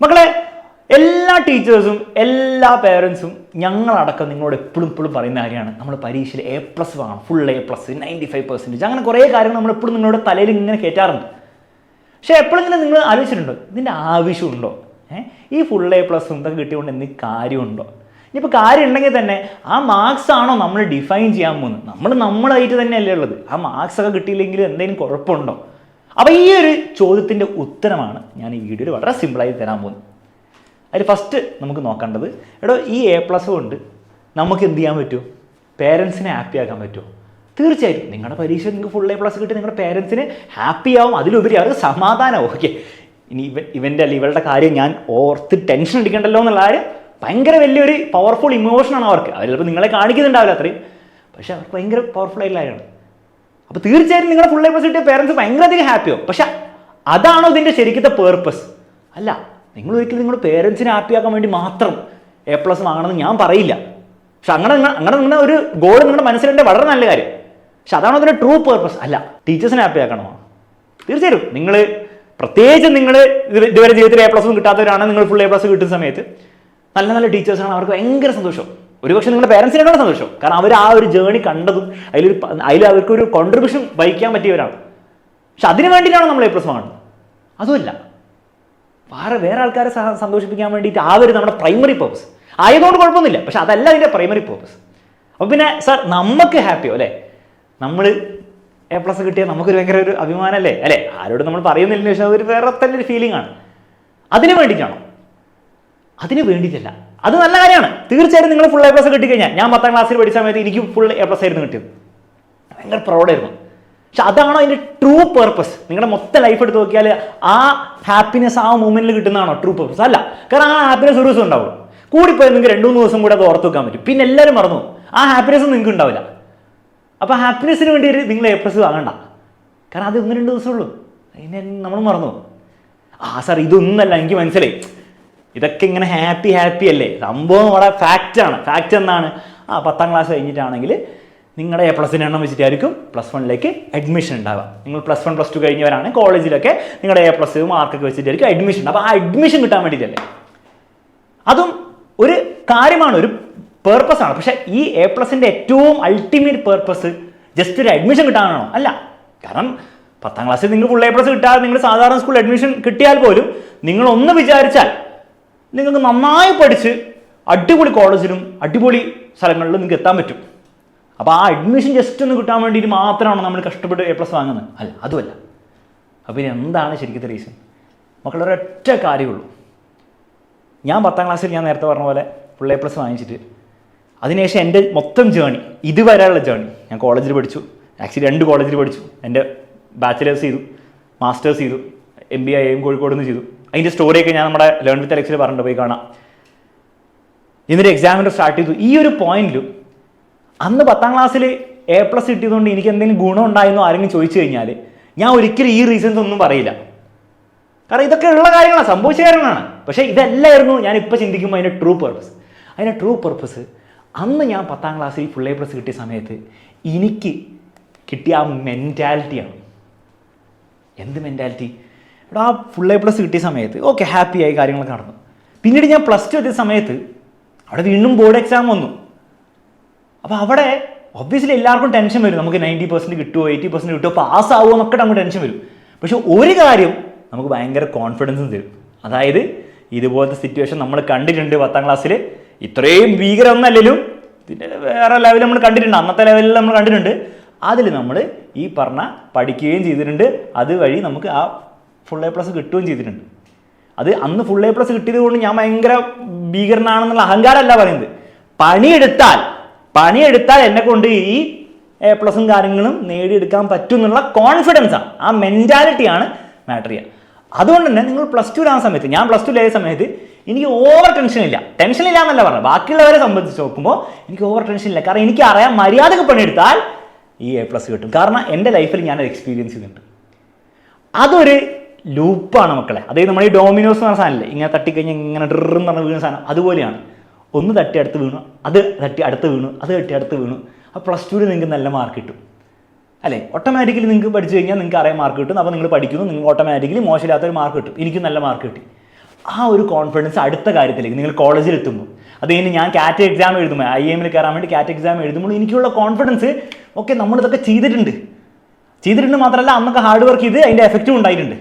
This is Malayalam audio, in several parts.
മക്കളെ, എല്ലാ ടീച്ചേഴ്സും എല്ലാ പേരൻസും ഞങ്ങളടക്കം നിങ്ങളോട് എപ്പോഴും പറയുന്ന കാര്യമാണ് നമ്മൾ പരീക്ഷയിൽ A+ വാങ്ങണം, ഫുൾ A+, 95%. അങ്ങനെ കുറേ കാര്യങ്ങൾ നമ്മൾ എപ്പോഴും നിങ്ങളുടെ തലയിൽ ഇങ്ങനെ കയറ്റാറുണ്ട്. പക്ഷേ എപ്പോഴെങ്കിലും നിങ്ങൾ ആലോചിച്ചിട്ടുണ്ടോ ഇതിൻ്റെ ആവശ്യമുണ്ടോ? ഈ ഫുൾ A+ ഇതൊക്കെ കിട്ടിയതുകൊണ്ട് എന്തെങ്കിലും കാര്യമുണ്ടോ? ഇനിയിപ്പോൾ കാര്യം ഉണ്ടെങ്കിൽ തന്നെ ആ മാർക്സ് ആണോ നമ്മൾ ഡിഫൈൻ ചെയ്യാൻ പോകുന്നത്? നമ്മളായിട്ട് തന്നെയല്ലേ ഉള്ളത്. ആ മാർക്സ് ഒക്കെ കിട്ടിയില്ലെങ്കിൽ എന്തെങ്കിലും കുഴപ്പമുണ്ടോ? അപ്പോൾ ഈ ഒരു ചോദ്യത്തിൻ്റെ ഉത്തരമാണ് ഞാൻ ഈ വീഡിയോയിൽ വളരെ സിമ്പിളായി തരാൻ പോകുന്നത്. അതിൽ ഫസ്റ്റ് നമുക്ക് നോക്കേണ്ടത്, ഈ A+ കൊണ്ട് നമുക്ക് എന്ത് ചെയ്യാൻ പറ്റുമോ? പേരൻസിനെ ഹാപ്പി ആക്കാൻ പറ്റുമോ? തീർച്ചയായിട്ടും നിങ്ങളുടെ പരീക്ഷ നിങ്ങൾക്ക് ഫുൾ A+ കിട്ടി നിങ്ങളുടെ പേരൻസിന് ഹാപ്പി ആവും, അതിലുപരി അവർക്ക് സമാധാനമാവും. ഓക്കെ, ഇനി ഇവൻ്റെ അല്ലെങ്കിൽ ഇവളുടെ കാര്യം ഞാൻ ഓർത്ത് ടെൻഷൻ അടിക്കണ്ടല്ലോ എന്നുള്ള കാര്യം ഭയങ്കര വലിയൊരു പവർഫുൾ ഇമോഷനാണ് അവർക്ക്. അവർ ചിലപ്പോൾ നിങ്ങളെ കാണിക്കുന്നുണ്ടാവില്ല അത്രയും, പക്ഷേ അവർക്ക് ഭയങ്കര പവർഫുൾ ആയിട്ടുള്ള കാര്യമാണ്. അപ്പോൾ തീർച്ചയായിട്ടും നിങ്ങളുടെ ഫുൾ A+ കിട്ടിയ പേരൻസ് ഭയങ്കരധികം ഹാപ്പിയാവും. പക്ഷെ അതാണോ ഇതിൻ്റെ ശരിക്കത്തെ പേർപ്പസ്? അല്ല. നിങ്ങൾ ഒരിക്കലും നിങ്ങളുടെ പേരൻസിനെ ഹാപ്പിയാക്കാൻ വേണ്ടി മാത്രം A+ വാങ്ങണമെന്ന് ഞാൻ പറയില്ല. പക്ഷെ അങ്ങനെ നിങ്ങളുടെ ഒരു ഗോൾ നിങ്ങളുടെ മനസ്സിലുണ്ടെങ്കിൽ വളരെ നല്ല കാര്യം. പക്ഷെ അതാണോ അതിൻ്റെ ട്രൂ പേർപ്പസ്? അല്ല. ടീച്ചേഴ്സിനെ ഹാപ്പി ആക്കണമോ? തീർച്ചയായിട്ടും നിങ്ങൾ പ്രത്യേകിച്ച് നിങ്ങൾ ഇതുവരെ ജീവിതത്തിൽ A+ കിട്ടാത്തവരാണ്. നിങ്ങൾ ഫുൾ A+ കിട്ടുന്ന സമയത്ത് നല്ല നല്ല ടീച്ചേഴ്സാണ്, അവർക്ക് ഭയങ്കര സന്തോഷം. ഒരുപക്ഷെ നിങ്ങളുടെ പേരൻസിനേക്കാളും സന്തോഷം. കാരണം അവർ ആ ഒരു ജേണി കണ്ടതും അതിൽ അവർക്കൊരു കോൺട്രിബ്യൂഷൻ വഹിക്കാൻ പറ്റിയവരാണ്. പക്ഷെ അതിന് വേണ്ടിയിട്ടാണ് നമ്മൾ A+ വാങ്ങുന്നത്? അതുമല്ല. വേറെ ആൾക്കാരെ സന്തോഷിപ്പിക്കാൻ വേണ്ടിയിട്ട് ആ ഒരു നമ്മുടെ പ്രൈമറി പേർപ്പസ് ആയതുകൊണ്ട് കുഴപ്പമൊന്നുമില്ല. പക്ഷെ അതല്ല അതിൻ്റെ പ്രൈമറി പേർപ്പസ്. അപ്പോൾ പിന്നെ സാർ നമുക്ക് ഹാപ്പിയോ? അല്ലേ, നമ്മൾ A+ കിട്ടിയാൽ നമുക്കൊരു ഭയങ്കര ഒരു അഭിമാനമല്ലേ? അല്ലേ, ആരോട് നമ്മൾ പറയുന്നില്ലെന്ന് വെച്ചാൽ അതൊരു വേറെ തന്നെ ഒരു ഫീലിംഗ് ആണ്. അതിന് വേണ്ടിയിട്ടാണോ? അതിന് വേണ്ടിയിട്ടല്ല. അത് നല്ല കാര്യമാണ്. തീർച്ചയായിട്ടും നിങ്ങൾ ഫുൾ A+ കിട്ടിക്കഴിഞ്ഞാൽ, ഞാൻ 10ാം ക്ലാസ്സിൽ പഠിച്ച സമയത്ത് എനിക്ക് ഫുൾ A+ ആയിരുന്നു കിട്ടിയത്. ഭയങ്കര പ്രൗഡായിരുന്നു. പക്ഷെ അതാണോ അതിൻ്റെ ട്രൂ പേർപ്പസ്? നിങ്ങളുടെ മൊത്തം ലൈഫ് എടുത്ത് നോക്കിയാൽ ആ ഹാപ്പിനെസ് ആ മൂമെന്റിൽ കിട്ടുന്നതാണോ ട്രൂ പേർപ്പസ്? അല്ല. കാരണം ആ ഹാപ്പിനെസ് ഒരു ദിവസം ഉണ്ടാവും. കൂടിപ്പോയി നിങ്ങൾക്ക് 2-3 ദിവസം കൂടെ അത് ഓർത്ത് വെക്കാൻ പറ്റും. പിന്നെ എല്ലാവരും മറന്നു. ആ ഹാപ്പിനെസ് നിങ്ങൾക്ക് ഉണ്ടാവില്ല. അപ്പോൾ ഹാപ്പിനെസ്സിന് വേണ്ടി നിങ്ങൾ A+ വാങ്ങണ്ട. കാരണം അത് 1-2 ദിവസമുള്ളൂ. അതിനെ നമ്മൾ മറന്നു. സാർ ഇതൊന്നല്ല, എനിക്ക് മനസ്സിലായി, ഇതൊക്കെ ഇങ്ങനെ ഹാപ്പി അല്ലേ. സംഭവം വളരെ ഫാക്റ്റാണ്. ഫാക്റ്റ് എന്താണ്? 10ാം ക്ലാസ് കഴിഞ്ഞിട്ടാണെങ്കിൽ നിങ്ങളുടെ A+ എണ്ണം വെച്ചിട്ടായിരിക്കും +1ലേക്ക് അഡ്മിഷൻ ഉണ്ടാവുക. നിങ്ങൾ +1 +2 കഴിഞ്ഞവരാണ് കോളേജിലൊക്കെ നിങ്ങളുടെ A+ മാർക്കൊക്കെ വെച്ചിട്ടായിരിക്കും അഡ്മിഷൻ. അപ്പോൾ ആ അഡ്മിഷൻ കിട്ടാൻ വേണ്ടിയിട്ടല്ലേ. അതും ഒരു കാര്യമാണ്, ഒരു പേർപ്പസാണ്. പക്ഷേ ഈ A+ൻ്റെ ഏറ്റവും അൾട്ടിമേറ്റ് പേർപ്പസ് ജസ്റ്റ് ഒരു അഡ്മിഷൻ കിട്ടാനാണോ? അല്ല. കാരണം 10ാം ക്ലാസ്സിൽ നിങ്ങൾ ഫുൾ A+ കിട്ടാതെ നിങ്ങൾ സാധാരണ സ്കൂളിൽ അഡ്മിഷൻ കിട്ടിയാൽ പോലും നിങ്ങളൊന്ന് വിചാരിച്ചാൽ നിങ്ങൾക്ക് നന്നായി പഠിച്ച് അടിപൊളി കോളേജിലും അടിപൊളി സ്ഥലങ്ങളിലും നിങ്ങൾക്ക് എത്താൻ പറ്റും. അപ്പോൾ ആ അഡ്മിഷൻ ജസ്റ്റ് ഒന്ന് കിട്ടാൻ വേണ്ടിയിട്ട് മാത്രമാണ് നമ്മൾ കഷ്ടപ്പെട്ട് A+ വാങ്ങുന്നത്? അല്ല, അതുമല്ല. അപ്പോൾ ഇനി എന്താണ് ശരിക്കത്തെ റീസൺ? മക്കളുടെ ഒരൊറ്റ കാര്യമുള്ളൂ. ഞാൻ 10ാം ക്ലാസ്സിൽ ഞാൻ നേരത്തെ പറഞ്ഞ പോലെ ഫുൾ A+ വാങ്ങിച്ചിട്ട് അതിനുശേഷം എൻ്റെ മൊത്തം ജേണി, ഇതുവരെയുള്ള ജേണി, ഞാൻ കോളേജിൽ പഠിച്ചു. ആക്ച്വലി 2 കോളേജിൽ പഠിച്ചു. എൻ്റെ ബാച്ചിലേഴ്സ് ചെയ്തു, മാസ്റ്റേഴ്സ് ചെയ്തു, MBA കോഴിക്കോട് നിന്ന് ചെയ്തു. അതിൻ്റെ സ്റ്റോറിയൊക്കെ ഞാൻ നമ്മുടെ ലേൺ വിത്ത് അലക്സിൽ പറഞ്ഞിട്ട് പോയി കാണാം. എന്നിട്ട് എക്സാമിന് സ്റ്റാർട്ട് ചെയ്തു. ഈ ഒരു പോയിന്റിലും അന്ന് 10ാം ക്ലാസ്സിൽ A+ കിട്ടിയതുകൊണ്ട് എനിക്ക് എന്തെങ്കിലും ഗുണം ഉണ്ടായെന്നോ ആരെങ്കിലും ചോദിച്ചു കഴിഞ്ഞാൽ ഞാൻ ഒരിക്കലും ഈ റീസൺസ് ഒന്നും പറയില്ല. കാരണം ഇതൊക്കെ ഉള്ള കാര്യങ്ങളാണ്, സംഭവിച്ച കാര്യങ്ങളാണ്. പക്ഷേ ഇതല്ലായിരുന്നു ഞാൻ ഇപ്പോൾ ചിന്തിക്കുമ്പോൾ അതിൻ്റെ ട്രൂ പേർപ്പസ്. അതിൻ്റെ ട്രൂ പേർപ്പസ് അന്ന് ഞാൻ 10ാം ക്ലാസ്സിൽ ഫുൾ A+ കിട്ടിയ സമയത്ത് എനിക്ക് കിട്ടിയ ആ മെൻറ്റാലിറ്റിയാണ്. എന്ത് മെൻറ്റാലിറ്റി? ആ ഫുൾ A+ കിട്ടിയ സമയത്ത് ഓക്കെ ഹാപ്പിയായി, കാര്യങ്ങളൊക്കെ നടന്നു. പിന്നീട് ഞാൻ +2 എത്തിയ സമയത്ത് അവിടെ വീണ്ടും ബോർഡ് എക്സാം വന്നു. അപ്പോൾ അവിടെ ഒബ്വിയസ്ലി എല്ലാവർക്കും ടെൻഷൻ വരും. നമുക്ക് 90% കിട്ടുമോ, 80% കിട്ടുമോ, പാസ്സാവുമോ എന്നൊക്കെ നമുക്ക് ടെൻഷൻ വരും. പക്ഷെ ഒരു കാര്യം നമുക്ക് ഭയങ്കര കോൺഫിഡൻസും തരും. അതായത് ഇതുപോലത്തെ സിറ്റുവേഷൻ നമ്മൾ കണ്ടിട്ടുണ്ട് 10ാം ക്ലാസ്സിൽ. ഇത്രയും ഭീകരമൊന്നല്ലെങ്കിലും ഇതിൻ്റെ വേറെ ലെവൽ നമ്മൾ കണ്ടിട്ടുണ്ട്, അന്നത്തെ ലെവലിൽ നമ്മൾ കണ്ടിട്ടുണ്ട്. അതിൽ നമ്മൾ ഈ പറഞ്ഞ പഠിക്കുകയും ചെയ്തിട്ടുണ്ട്. അതുവഴി നമുക്ക് ആ ഫുൾ A+ കിട്ടുകയും ചെയ്തിട്ടുണ്ട്. അത് അന്ന് ഫുൾ A+ കിട്ടിയത് കൊണ്ട് ഞാൻ ഭയങ്കര ഭീകരനാണെന്നുള്ള അഹങ്കാരമല്ല പറയുന്നത്. പണിയെടുത്താൽ എന്നെ കൊണ്ട് ഈ A+ കാര്യങ്ങളും നേടിയെടുക്കാൻ പറ്റും എന്നുള്ള കോൺഫിഡൻസാണ്, ആ മെൻറ്റാലിറ്റിയാണ് മാറ്റർ ചെയ്യുക. അതുകൊണ്ട് തന്നെ നിങ്ങൾ +2 സമയത്ത്, ഞാൻ +2 സമയത്ത് എനിക്ക് ഓവർ ടെൻഷനില്ല എന്നല്ല പറഞ്ഞത്. ബാക്കിയുള്ളവരെ സംബന്ധിച്ച് നോക്കുമ്പോൾ എനിക്ക് ഓവർ ടെൻഷനില്ല. കാരണം എനിക്ക് അറിയാം മര്യാദക്ക് പണിയെടുത്താൽ ഈ A+ കിട്ടും. കാരണം എൻ്റെ ലൈഫിൽ ഞാനത് എക്സ്പീരിയൻസ് ചെയ്തിട്ടുണ്ട്. അതൊരു ലൂപ്പാണ് മക്കളെ. അതായത് നമ്മൾ ഈ ഡോമിനോസ് എന്ന് പറഞ്ഞ സാധനമല്ലേ, ഇങ്ങനെ തട്ടിക്കഴിഞ്ഞാൽ ഇങ്ങനെ ഡ്രെന്ന് പറഞ്ഞ വീണ സാധനം, അതുപോലെയാണ്. ഒന്ന് തട്ടി അടുത്ത് വീണു, അത് തട്ടി അടുത്ത് വീണു, അത് തട്ടി അടുത്ത് വീണു. ആ +2 നിങ്ങൾക്ക് നല്ല മാർക്ക് കിട്ടും അല്ലേ? ഓട്ടോമാറ്റിക്കലി നിങ്ങൾക്ക് പഠിച്ചു കഴിഞ്ഞാൽ നിങ്ങൾക്ക് അറിയാൻ മാർക്ക് കിട്ടും. അപ്പോൾ നിങ്ങൾ പഠിക്കുന്നു, നിങ്ങൾക്ക് ഓട്ടോമാറ്റിക്കലി മോശമില്ലാത്തൊരു മാർക്ക് കിട്ടും. എനിക്ക് നല്ല മാർക്ക് കിട്ടി. ആ ഒരു കോൺഫിഡൻസ് അടുത്ത കാര്യത്തിലേക്ക് നിങ്ങൾ കോളേജിൽ എത്തുമ്പോൾ, അത് കഴിഞ്ഞ് ഞാൻ കാറ്റ് എക്സാം എഴുതുമ്പോൾ, IIM കയറാൻ വേണ്ടി കാറ്റ് എക്സാം എഴുതുമ്പോൾ എനിക്കുള്ള കോൺഫിഡൻസ് ഓക്കെ നമ്മളിതൊക്കെ ചെയ്തിട്ടുണ്ട് മാത്രമല്ല അന്നൊക്കെ ഹാർഡ് വർക്ക് ചെയ്ത് അതിൻ്റെ എഫക്റ്റും ഉണ്ടായിട്ടുണ്ട്.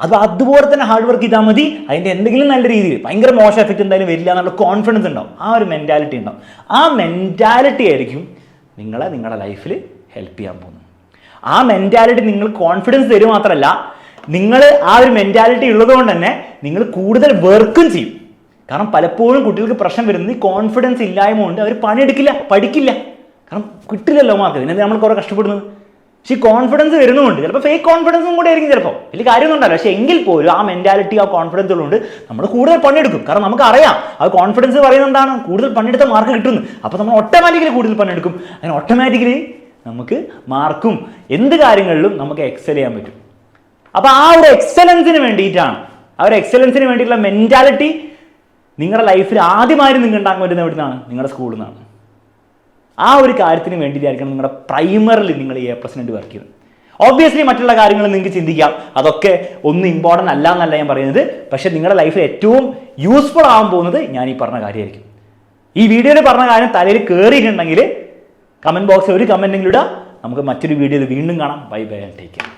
അത് അതുപോലെ തന്നെ ഹാർഡ് വർക്ക് ചെയ്താൽ മതി, അതിൻ്റെ എന്തെങ്കിലും നല്ല രീതിയിൽ ഭയങ്കര മോശം എഫക്റ്റ് എന്തായാലും വരില്ല എന്നുള്ള കോൺഫിഡൻസ് ഉണ്ടാവും. ആ ഒരു മെൻറ്റാലിറ്റി ഉണ്ടാവും. ആ മെൻറ്റാലിറ്റി ആയിരിക്കും നിങ്ങളുടെ ലൈഫിൽ ഹെൽപ്പ് ചെയ്യാൻ പോകുന്നത്. ആ മെൻറ്റാലിറ്റി നിങ്ങൾ കോൺഫിഡൻസ് തരും മാത്രമല്ല, നിങ്ങൾ ആ ഒരു മെൻറ്റാലിറ്റി ഉള്ളതുകൊണ്ട് തന്നെ നിങ്ങൾ കൂടുതൽ വർക്കും ചെയ്യും. കാരണം പലപ്പോഴും കുട്ടികൾക്ക് പ്രശ്നം വരുന്നത് ഈ കോൺഫിഡൻസ് ഇല്ലായ്മ കൊണ്ട് അവർ പണിയെടുക്കില്ല, പഠിക്കില്ല. കാരണം കിട്ടില്ലല്ലോ മാർക്ക്, ഇതിനെ നമ്മൾ കുറേ കഷ്ടപ്പെടുന്നത്. പക്ഷേ ഈ കോൺഫിഡൻസ് വരുന്നുണ്ട്, ചിലപ്പോൾ ഫേക്ക് കോൺഫിഡൻസും കൂടെ ആയിരിക്കും ചിലപ്പോൾ, വലിയ കാര്യമൊന്നും ഉണ്ടല്ലോ. പക്ഷേ എങ്കിൽ പോലും ആ മെൻറ്റാലിറ്റി, ആ കോൺഫിഡൻസ് ഉള്ളതുകൊണ്ട് നമ്മൾ കൂടുതൽ പണിയെടുക്കും. കാരണം നമുക്കറിയാം ആ കോൺഫിഡൻസ് പറയുന്നത് എന്താണ്, കൂടുതൽ പണിയെടുത്ത മാർക്ക് കിട്ടുന്നു. അപ്പോൾ നമ്മൾ ഓട്ടോമാറ്റിക്കലി കൂടുതൽ പണിയെടുക്കും. അങ്ങനെ ഓട്ടോമാറ്റിക്കലി നമുക്ക് മാർക്കും എന്ത് കാര്യങ്ങളിലും നമുക്ക് എക്സൽ ചെയ്യാൻ പറ്റും. അപ്പോൾ ആ ഒരു എക്സലൻസിന് വേണ്ടിയിട്ടാണ്, ആ ഒരു എക്സലൻസിന് വേണ്ടിയിട്ടുള്ള മെൻറ്റാലിറ്റി നിങ്ങളുടെ ലൈഫിൽ ആദ്യമായിട്ട് നിങ്ങൾക്ക് ഉണ്ടാക്കാൻ പറ്റുന്ന എവിടെ നിന്നാണ്? നിങ്ങളുടെ സ്കൂളിൽ നിന്നാണ്. ആ ഒരു കാര്യത്തിന് വേണ്ടിയിട്ടായിരിക്കണം നിങ്ങളുടെ പ്രൈമറിൽ നിങ്ങൾ ഈ A+ വേണ്ടി വർക്ക് ചെയ്യുന്നത്. ഓബ്വിയസ്ലി മറ്റുള്ള കാര്യങ്ങൾ നിങ്ങൾക്ക് ചിന്തിക്കാം, അതൊക്കെ ഒന്നും ഇമ്പോർട്ടൻ്റ് അല്ല എന്നല്ല ഞാൻ പറയുന്നത്. പക്ഷേ നിങ്ങളുടെ ലൈഫിൽ ഏറ്റവും യൂസ്ഫുൾ ആകാൻ പോകുന്നത് ഞാൻ ഈ പറഞ്ഞ കാര്യമായിരിക്കും. ഈ വീഡിയോയിൽ പറഞ്ഞ കാര്യം തലയിൽ കയറിയിട്ടുണ്ടെങ്കിൽ കമൻറ്റ് ബോക്സിൽ ഒരു കമൻറ്റെങ്കിലും ഇടുക. നമുക്ക് മറ്റൊരു വീഡിയോയിൽ വീണ്ടും കാണാം. Bye bye and take care.